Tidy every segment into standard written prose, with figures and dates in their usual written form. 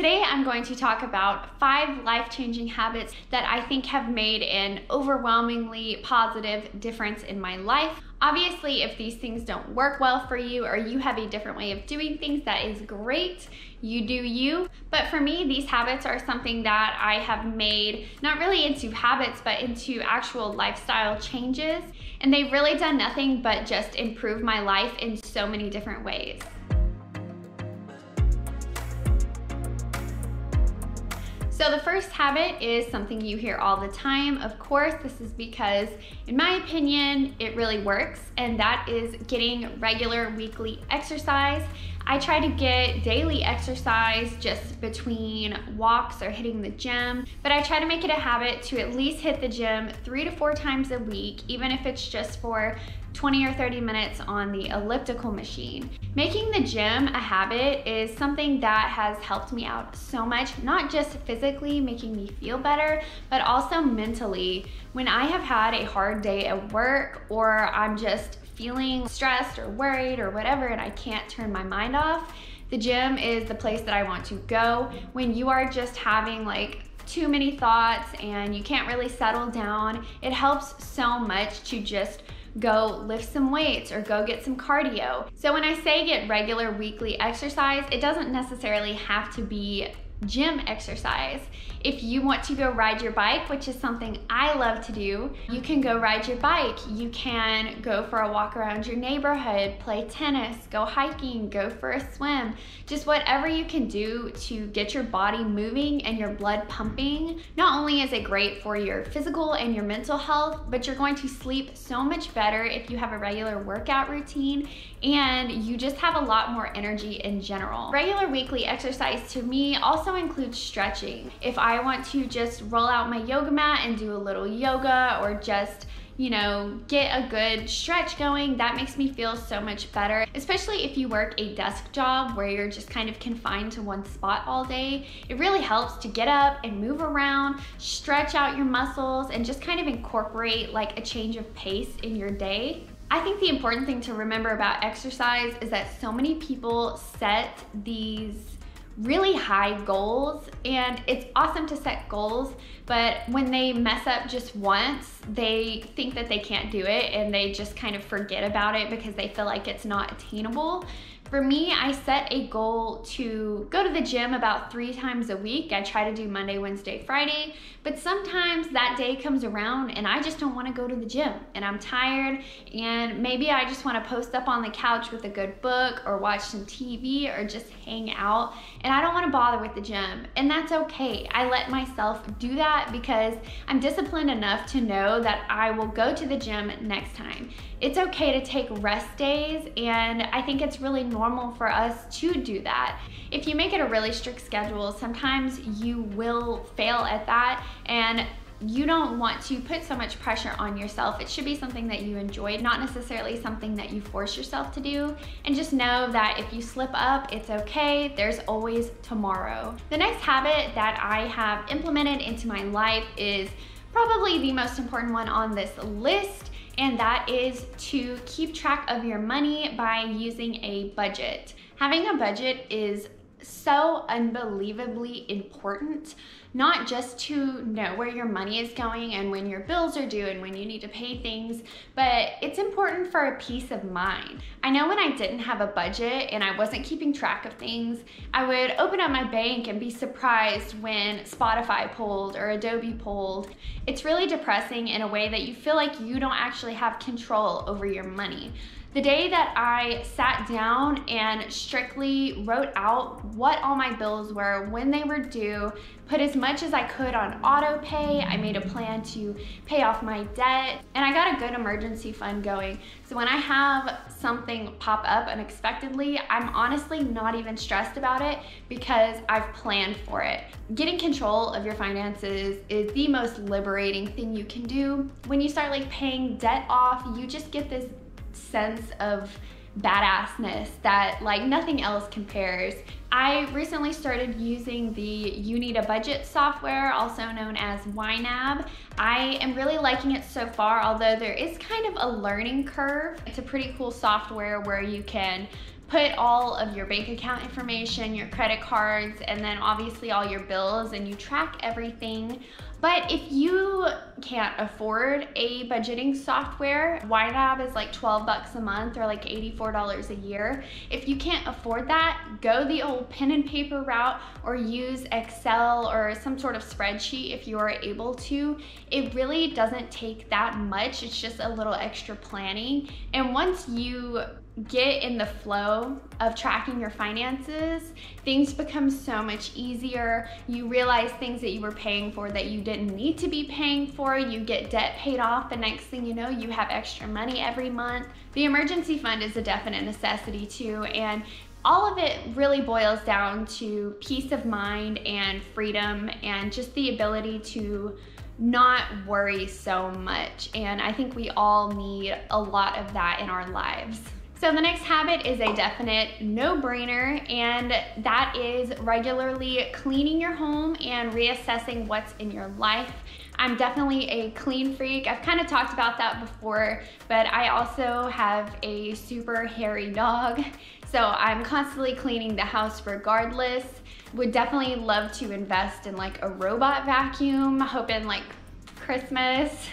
Today I'm going to talk about 5 life-changing habits that I think have made an overwhelmingly positive difference in my life. Obviously, if these things don't work well for you or you have a different way of doing things, that is great. You do you. But for me, these habits are something that I have made not really into habits, but into actual lifestyle changes. And they've really done nothing but just improve my life in so many different ways. So the first habit is something you hear all the time. Of course, this is because, in my opinion, it really works, and that is getting regular weekly exercise. I try to get daily exercise just between walks or hitting the gym, but I try to make it a habit to at least hit the gym 3 to 4 times a week, even if it's just for 20 or 30 minutes on the elliptical machine. Making the gym a habit is something that has helped me out so much, not just physically making me feel better, but also mentally. When I have had a hard day at work, or I'm just feeling stressed or worried or whatever, and I can't turn my mind off, the gym is the place that I want to go. When you are just having like too many thoughts and you can't really settle down, it helps so much to just go lift some weights or go get some cardio. So when I say get regular weekly exercise, it doesn't necessarily have to be gym exercise. If you want to go ride your bike, which is something I love to do, you can go ride your bike. You can go for a walk around your neighborhood, play tennis, go hiking, go for a swim. Just whatever you can do to get your body moving and your blood pumping. Not only is it great for your physical and your mental health, but you're going to sleep so much better if you have a regular workout routine, and you just have a lot more energy in general. Regular weekly exercise to me also includes stretching. If I want to just roll out my yoga mat and do a little yoga, or just, get a good stretch going, that makes me feel so much better. Especially if you work a desk job where you're just kind of confined to one spot all day. It really helps to get up and move around, stretch out your muscles, and just kind of incorporate like a change of pace in your day. I think the important thing to remember about exercise is that so many people set these really high goals, and it's awesome to set goals, but when they mess up just once, they think that they can't do it and they just kind of forget about it because they feel like it's not attainable. For me, I set a goal to go to the gym about 3 times a week. I try to do Monday, Wednesday, Friday, but sometimes that day comes around and I just don't want to go to the gym and I'm tired, and maybe I just want to post up on the couch with a good book or watch some TV or just hang out, and I don't want to bother with the gym, and that's okay. I let myself do that because I'm disciplined enough to know that I will go to the gym next time. It's okay to take rest days, and I think it's really normal for us to do that. If you make it a really strict schedule, sometimes you will fail at that, and you don't want to put so much pressure on yourself. It should be something that you enjoy, not necessarily something that you force yourself to do. And just know that if you slip up, it's okay. There's always tomorrow. The next habit that I have implemented into my life is probably the most important one on this list, and that is to keep track of your money by using a budget. Having a budget is so unbelievably important, not just to know where your money is going and when your bills are due and when you need to pay things, but it's important for a peace of mind. I know when I didn't have a budget and I wasn't keeping track of things, I would open up my bank and be surprised when Spotify pulled or Adobe pulled. It's really depressing in a way that you feel like you don't actually have control over your money. The day that I sat down and strictly wrote out what all my bills were, when they were due, put as much as I could on auto pay, I made a plan to pay off my debt, and I got a good emergency fund going. So when I have something pop up unexpectedly, I'm honestly not even stressed about it because I've planned for it. Getting control of your finances is the most liberating thing you can do. When you start like paying debt off, you just get this sense of badassness that like nothing else compares. I recently started using the You Need a Budget software, also known as YNAB. I am really liking it so far, although there is kind of a learning curve. It's a pretty cool software where you can put all of your bank account information, your credit cards, and then obviously all your bills, and you track everything. But if you can't afford a budgeting software, YNAB is like 12 bucks a month or like $84 a year. If you can't afford that, go the old pen and paper route or use Excel or some sort of spreadsheet if you are able to. It really doesn't take that much. It's just a little extra planning. And once you get in the flow of tracking your finances, things become so much easier. You realize things that you were paying for that you didn't need to be paying for. You get debt paid off. The next thing you know, you have extra money every month. The emergency fund is a definite necessity too, and all of it really boils down to peace of mind and freedom and just the ability to not worry so much. And I think we all need a lot of that in our lives. So the next habit is a definite no-brainer, and that is regularly cleaning your home and reassessing what's in your life. I'm definitely a clean freak. I've kind of talked about that before, but I also have a super hairy dog, so I'm constantly cleaning the house regardless. Would definitely love to invest in like a robot vacuum, hoping like Christmas.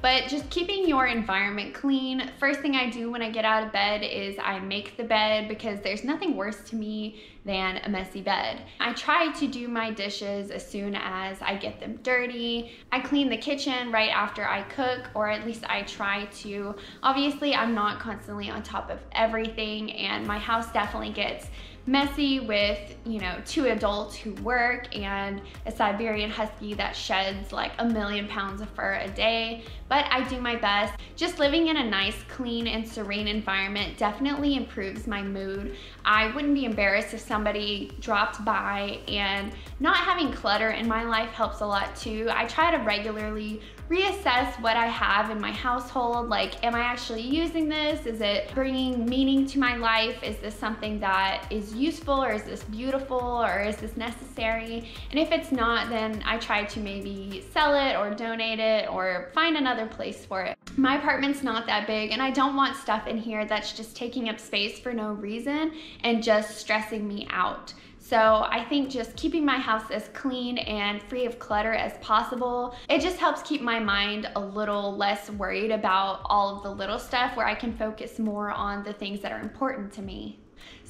But just keeping your environment clean. First thing I do when I get out of bed is I make the bed, because there's nothing worse to me than a messy bed. I try to do my dishes as soon as I get them dirty. I clean the kitchen right after I cook, or at least I try to. Obviously, I'm not constantly on top of everything, and my house definitely gets messy with, you know, 2 adults who work and a Siberian Husky that sheds like 1,000,000 pounds of fur a day. But I do my best. Just living in a nice, clean, and serene environment definitely improves my mood. I wouldn't be embarrassed if somebody dropped by, and not having clutter in my life helps a lot too. I try to regularly reassess what I have in my household. Like, am I actually using this? Is it bringing meaning to my life? Is this something that is useful, or is this beautiful, or is this necessary? And if it's not, then I try to maybe sell it or donate it or find another place for it. My apartment's not that big, and I don't want stuff in here that's just taking up space for no reason and just stressing me out. So I think just keeping my house as clean and free of clutter as possible, it just helps keep my mind a little less worried about all of the little stuff, where I can focus more on the things that are important to me.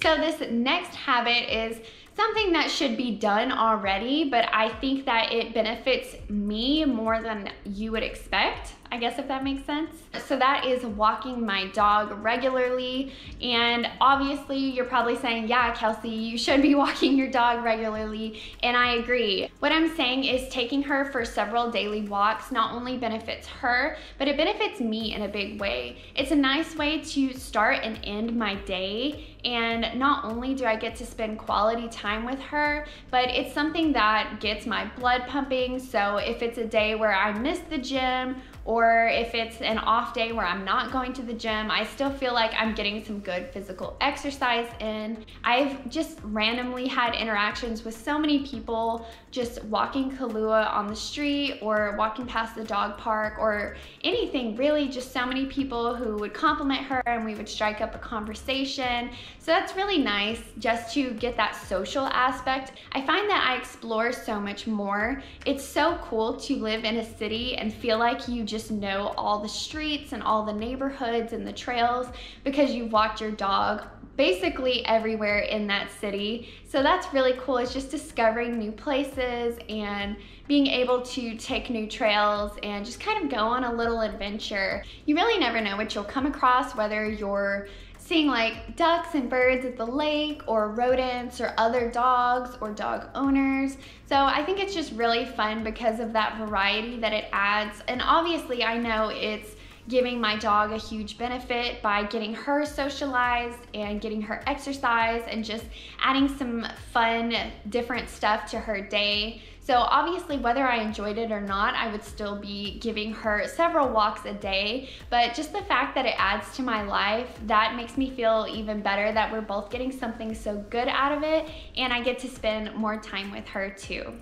So this next habit is something that should be done already, but I think that it benefits me more than you would expect, I guess, if that makes sense. So that is walking my dog regularly. And obviously you're probably saying, yeah, Kelsey, you should be walking your dog regularly. And I agree. What I'm saying is taking her for several daily walks not only benefits her, but it benefits me in a big way. It's a nice way to start and end my day. And not only do I get to spend quality time with her, but it's something that gets my blood pumping. So if it's a day where I miss the gym, or if it's an off day where I'm not going to the gym, I still feel like I'm getting some good physical exercise in. I've just randomly had interactions with so many people just walking Kahlua on the street or walking past the dog park or anything really, just so many people who would compliment her and we would strike up a conversation. So that's really nice just to get that social aspect. I find that I explore so much more. It's so cool to live in a city and feel like you just know all the streets and all the neighborhoods and the trails because you've walked your dog basically everywhere in that city. So that's really cool. It's just discovering new places and being able to take new trails and just kind of go on a little adventure. You really never know what you'll come across, whether you're seeing like ducks and birds at the lake, or rodents, or other dogs, or dog owners. So I think it's just really fun because of that variety that it adds. And obviously I know it's giving my dog a huge benefit by getting her socialized and getting her exercise and just adding some fun, different stuff to her day. So obviously, whether I enjoyed it or not, I would still be giving her several walks a day, but just the fact that it adds to my life, that makes me feel even better that we're both getting something so good out of it, and I get to spend more time with her too.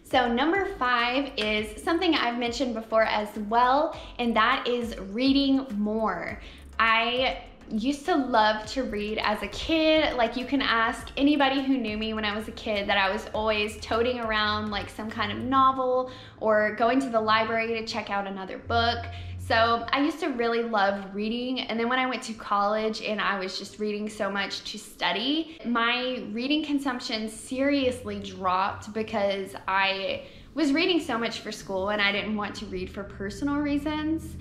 So number 5 is something I've mentioned before as well, and that is reading more. I used to love to read as a kid. Like, you can ask anybody who knew me when I was a kid that I was always toting around like some kind of novel or going to the library to check out another book. So I used to really love reading, and then when I went to college and I was just reading so much to study, my reading consumption seriously dropped because I was reading so much for school and I didn't want to read for personal reasons.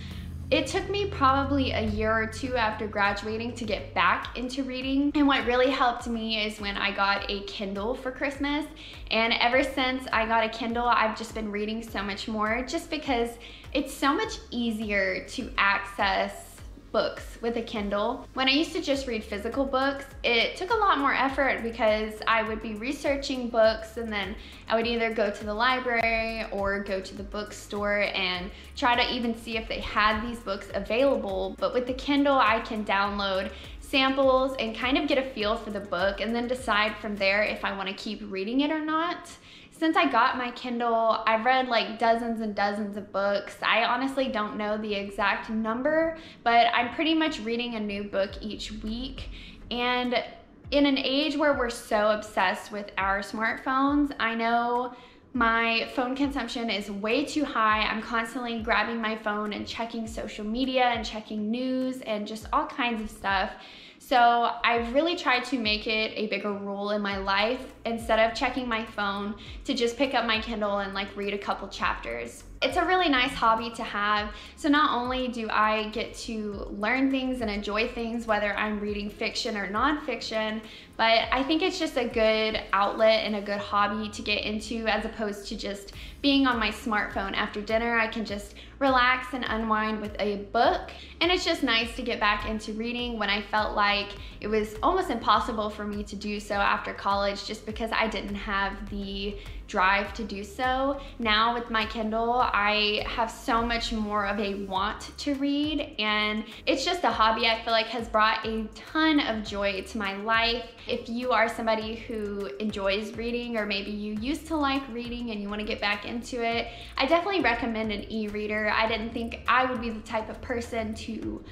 It took me probably a year or two after graduating to get back into reading, and what really helped me is when I got a Kindle for Christmas, and ever since I got a Kindle, I've just been reading so much more just because it's so much easier to access books with a Kindle. When I used to just read physical books, it took a lot more effort because I would be researching books and then I would either go to the library or go to the bookstore and try to even see if they had these books available. But with the Kindle, I can download samples and kind of get a feel for the book and then decide from there if I want to keep reading it or not. Since I got my Kindle, I've read like dozens and dozens of books. I honestly don't know the exact number, but I'm pretty much reading a new book each week. And in an age where we're so obsessed with our smartphones, I know my phone consumption is way too high. I'm constantly grabbing my phone and checking social media and checking news and just all kinds of stuff. So I've really tried to make it a bigger rule in my life, instead of checking my phone, to just pick up my Kindle and like read a couple chapters. It's a really nice hobby to have. So not only do I get to learn things and enjoy things, whether I'm reading fiction or nonfiction, but I think it's just a good outlet and a good hobby to get into, as opposed to just being on my smartphone after dinner. I can just relax and unwind with a book. And it's just nice to get back into reading when I felt like it was almost impossible for me to do so after college, just because I didn't have the drive to do so. Now with my Kindle, I have so much more of a want to read, and it's just a hobby I feel like has brought a ton of joy to my life. If you are somebody who enjoys reading, or maybe you used to like reading and you want to get back into it, I definitely recommend an e-reader. I didn't think I would be the type of person to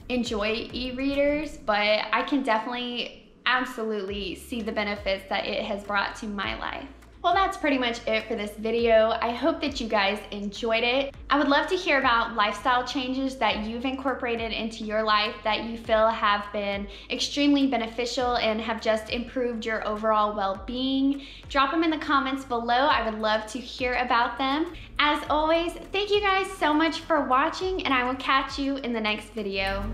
enjoy e-readers, but I can definitely absolutely see the benefits that it has brought to my life. Well, that's pretty much it for this video. I hope that you guys enjoyed it. I would love to hear about lifestyle changes that you've incorporated into your life that you feel have been extremely beneficial and have just improved your overall well-being. Drop them in the comments below. I would love to hear about them. As always, thank you guys so much for watching, and I will catch you in the next video.